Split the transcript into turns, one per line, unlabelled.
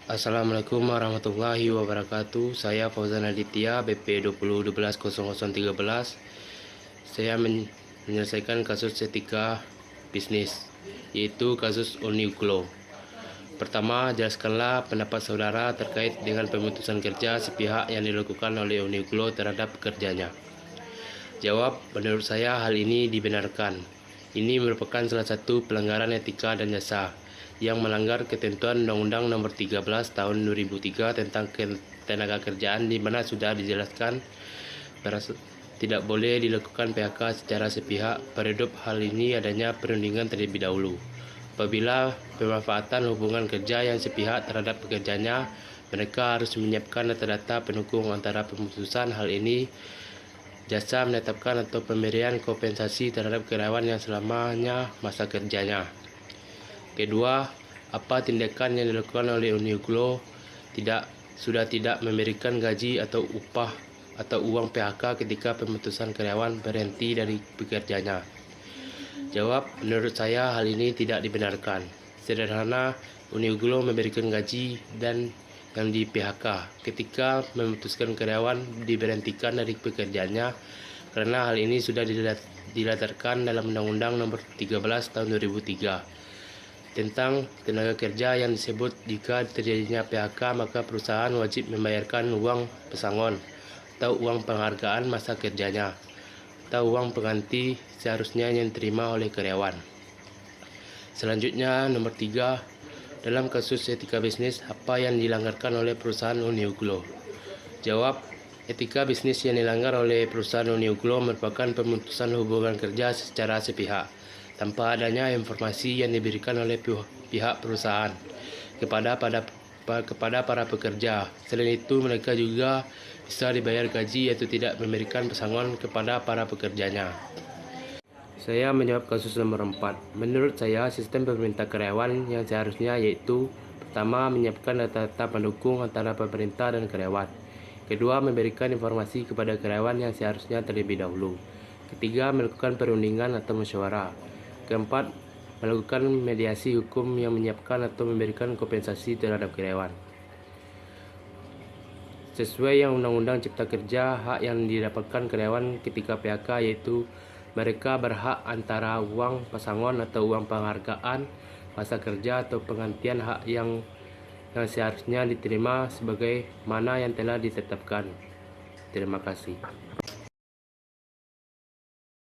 Assalamualaikum warahmatullahi wabarakatuh. Saya Fauzan Aditya, BP 20120013. Saya menyelesaikan kasus etika bisnis, yaitu kasus Uniqlo. Pertama, jelaskanlah pendapat saudara terkait dengan pemutusan kerja sepihak yang dilakukan oleh Uniqlo terhadap pekerjanya. Jawab, menurut saya hal ini dibenarkan. Ini merupakan salah satu pelanggaran etika dan jasa yang melanggar ketentuan Undang-Undang Nomor 13 Tahun 2003 tentang Ketenagakerjaan, di mana sudah dijelaskan tidak boleh dilakukan PHK secara sepihak. Peredup hal ini adanya perundingan terlebih dahulu. Apabila pemanfaatan hubungan kerja yang sepihak terhadap pekerjanya, mereka harus menyiapkan data-data pendukung antara pemutusan. Hal ini jasa menetapkan atau pemberian kompensasi terhadap karyawan yang selamanya masa kerjanya. Kedua, apa tindakan yang dilakukan oleh Uniqlo sudah tidak memberikan gaji atau upah atau uang PHK ketika pemutusan karyawan berhenti dari pekerjanya. Jawab, menurut saya hal ini tidak dibenarkan. Sederhana, Uniqlo memberikan gaji dan yang di PHK ketika memutuskan karyawan diberhentikan dari pekerjaannya, karena hal ini sudah dilatarkan dalam Undang-Undang Nomor 13 Tahun 2003 tentang tenaga kerja, yang disebut jika terjadinya PHK maka perusahaan wajib membayarkan uang pesangon atau uang penghargaan masa kerjanya atau uang pengganti seharusnya yang diterima oleh karyawan. Selanjutnya, nomor 3, dalam kasus etika bisnis, apa yang dilanggarkan oleh perusahaan Uniqlo? Jawab, etika bisnis yang dilanggar oleh perusahaan Uniqlo merupakan pemutusan hubungan kerja secara sepihak tanpa adanya informasi yang diberikan oleh pihak perusahaan kepada para pekerja. Selain itu, mereka juga bisa dibayar gaji atau tidak memberikan pesangon kepada para pekerjanya. Saya menjawab kasus nomor 4. Menurut saya, sistem pemerintah karyawan yang seharusnya yaitu: pertama, menyiapkan data-data pendukung antara pemerintah dan karyawan. Kedua, memberikan informasi kepada karyawan yang seharusnya terlebih dahulu. Ketiga, melakukan perundingan atau musyawarah. Keempat, melakukan mediasi hukum yang menyiapkan atau memberikan kompensasi terhadap karyawan. Sesuai yang Undang-Undang Cipta Kerja, hak yang didapatkan karyawan ketika PHK yaitu mereka berhak antara uang pesangon atau uang penghargaan masa kerja atau penggantian hak yang seharusnya diterima sebagaimana yang telah ditetapkan. Terima kasih.